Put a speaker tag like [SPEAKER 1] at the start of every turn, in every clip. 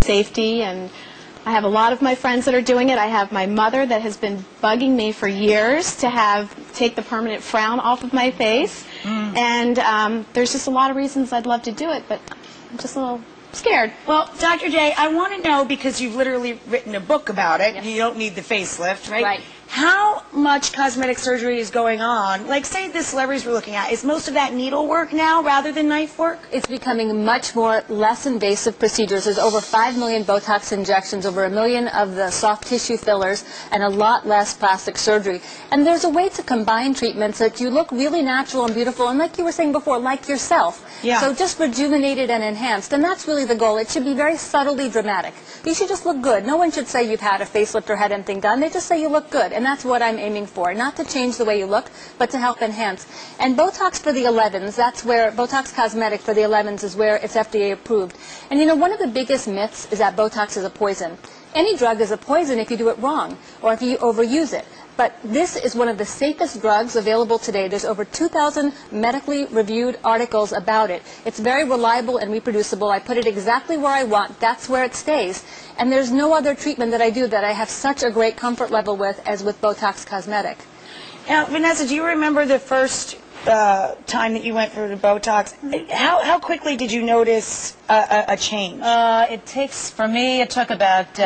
[SPEAKER 1] safety, and I have a lot of my friends that are doing it. I have my mother that has been bugging me for years to take the permanent frown off of my face. And there's just a lot of reasons I'd love to do it, but I'm just a little scared.
[SPEAKER 2] Well, Dr. J, I want to know, because you've literally written a book about it,
[SPEAKER 1] Yes.
[SPEAKER 2] you don't need the facelift, right?
[SPEAKER 1] Right.
[SPEAKER 2] How much cosmetic surgery is going on? Like, say the celebrities we're looking at, is most of that needlework now rather than knife work?
[SPEAKER 3] It's becoming much more less invasive procedures. There's over 5 million Botox injections, over 1 million of the soft tissue fillers, and a lot less plastic surgery. And there's a way to combine treatments that you look really natural and beautiful, and like you were saying before, like yourself.
[SPEAKER 2] Yeah.
[SPEAKER 3] So just rejuvenated and enhanced, and that's really the goal. It should be very subtly dramatic. You should just look good. No one should say you've had a facelift or had anything done. They just say you look good, and that's what I'm aiming for. Not to change the way you look, but to help enhance. And Botox for the 11s, that's where, Botox Cosmetic for the 11s is where it's FDA approved. And you know, one of the biggest myths is that Botox is a poison. Any drug is a poison if you do it wrong, or if you overuse it. But this is one of the safest drugs available today. There's over 2,000 medically reviewed articles about it. It's very reliable and reproducible. I put it exactly where I want. That's where it stays. And there's no other treatment that I do that I have such a great comfort level with as with Botox Cosmetic.
[SPEAKER 2] Now, Vanessa, do you remember the first time that you went through the Botox? How quickly did you notice a change?
[SPEAKER 4] It takes, for me, it took about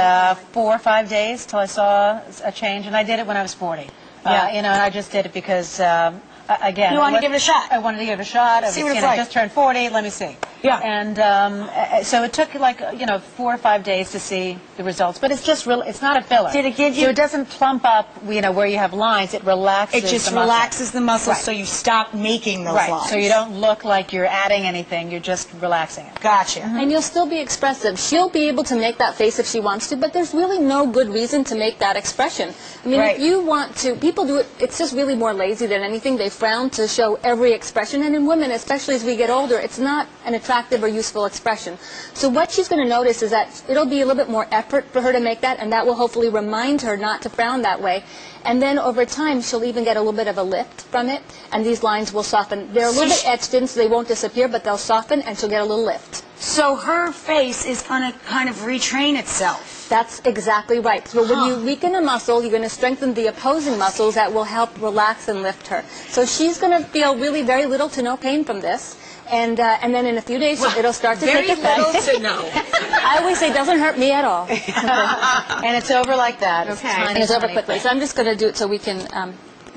[SPEAKER 4] 4 or 5 days till I saw a change, and I did it when I was 40.
[SPEAKER 2] Yeah.
[SPEAKER 4] You know, and I just did it because, again,
[SPEAKER 2] You wanted to give it a shot.
[SPEAKER 4] I wanted to give it a shot.
[SPEAKER 2] See what it's like.
[SPEAKER 4] I just turned 40. Let me see.
[SPEAKER 2] Yeah.
[SPEAKER 4] And so it took like 4 or 5 days to see the results, but it's just real. It's not a filler.
[SPEAKER 2] Did it give you?
[SPEAKER 4] So it doesn't plump up. Where you have lines. It relaxes.
[SPEAKER 2] It just
[SPEAKER 4] the muscle.
[SPEAKER 2] relaxes the muscles,
[SPEAKER 4] Right.
[SPEAKER 2] so you stop making those
[SPEAKER 4] Right.
[SPEAKER 2] lines.
[SPEAKER 4] So you don't look like you're adding anything. You're just relaxing it.
[SPEAKER 2] Gotcha.
[SPEAKER 3] And you'll still be expressive. She'll be able to make that face if she wants to, but there's really no good reason to make that expression. I mean,
[SPEAKER 2] Right.
[SPEAKER 3] if you want to, people do it, it's just really more lazy than anything. They frown to show every expression, and in women, especially as we get older, it's not an attractive or useful expression. So what she's going to notice is that it'll be a little bit more effort for her to make that, and that will hopefully remind her not to frown that way. And then over time, she'll even get a little bit of a lift from it, and these lines will soften. They're a little bit etched in, so they won't disappear, but they'll soften, and she'll get a little lift.
[SPEAKER 2] So her face is going to kind of retrain itself.
[SPEAKER 3] That's exactly right. So when you weaken a muscle, you're going to strengthen the opposing muscles that will help relax and lift her. So she's going to feel really very little to no pain from this. And then in a few days, it'll start to take effect.
[SPEAKER 2] Very little to no.
[SPEAKER 3] I always say, it doesn't hurt me at all.
[SPEAKER 4] And it's over like that.
[SPEAKER 1] Okay.
[SPEAKER 3] And it's over quickly. So I'm just going to do it so we can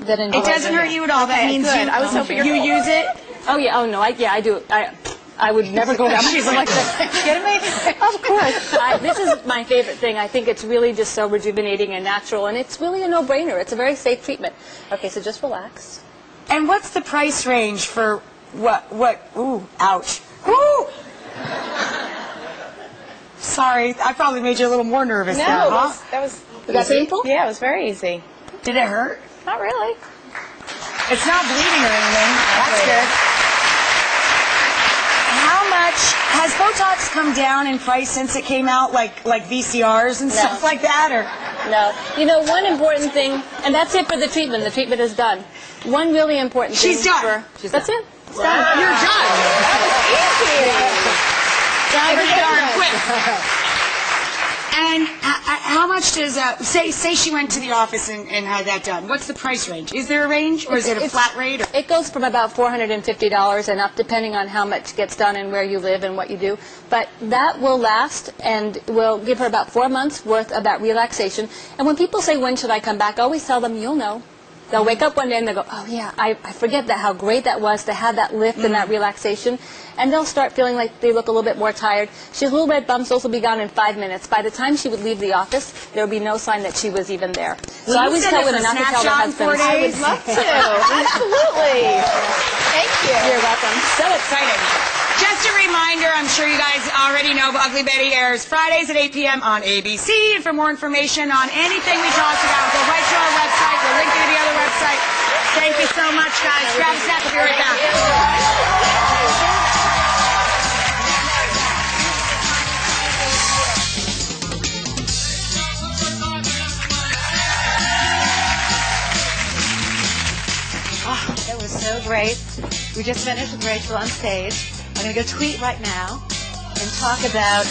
[SPEAKER 3] get into
[SPEAKER 2] It doesn't hurt you at all. That
[SPEAKER 1] Okay,
[SPEAKER 2] means
[SPEAKER 1] good. I was hoping
[SPEAKER 2] you use it.
[SPEAKER 3] Oh, yeah. Oh, no. I do. I would never go down something like that.
[SPEAKER 4] Kidding me?
[SPEAKER 3] Of course. This is my favorite thing. I think it's really just so rejuvenating and natural, and it's really a no-brainer. It's a very safe treatment. Okay, so just relax.
[SPEAKER 2] And what's the price range for what? Ooh, ouch. Ooh! Sorry, I probably made you a little more nervous
[SPEAKER 1] No,
[SPEAKER 2] there, huh?
[SPEAKER 1] that was
[SPEAKER 3] Was that painful?
[SPEAKER 1] Yeah, it was very easy.
[SPEAKER 2] Did it hurt?
[SPEAKER 1] Not really.
[SPEAKER 2] It's not bleeding or anything. That's good. How much has Botox come down in price since it came out, like VCRs and stuff like that, or?
[SPEAKER 3] No. You know, one important thing, and that's it for the treatment. The treatment is done. One really important thing.
[SPEAKER 2] She's done.
[SPEAKER 3] That's it. It's done.
[SPEAKER 2] You're done. Pretty darn quick. And how much does say she went to the office and had that done? What's the price range? Is there a range, or is it a flat rate? Or?
[SPEAKER 3] It goes from about $450 and up, depending on how much gets done and where you live and what you do. But that will last, and will give her about 4 months worth of that relaxation. And when people say, when should I come back, I always tell them, you'll know. They'll wake up one day and they'll go, oh yeah, I forget how great that was to have that lift and that relaxation. And they'll start feeling like they look a little bit more tired. She has little red bumps, those will be gone in 5 minutes. By the time she would leave the office, there would be no sign that she was even there. So I always tell women not to tell their husbands.
[SPEAKER 1] I would love to. Absolutely. Thank you.
[SPEAKER 3] You're welcome.
[SPEAKER 2] So exciting. Just a reminder, I'm sure you guys already know, but Ugly Betty airs Fridays at 8 p.m. on ABC. And for more information on anything we talked about, go right to our website. We'll link you to the other website. Thank you so much, guys. Grab a snack. We'll be right back.
[SPEAKER 4] It was so great. We just finished with Rachael on stage. I'm going to go tweet right now and talk about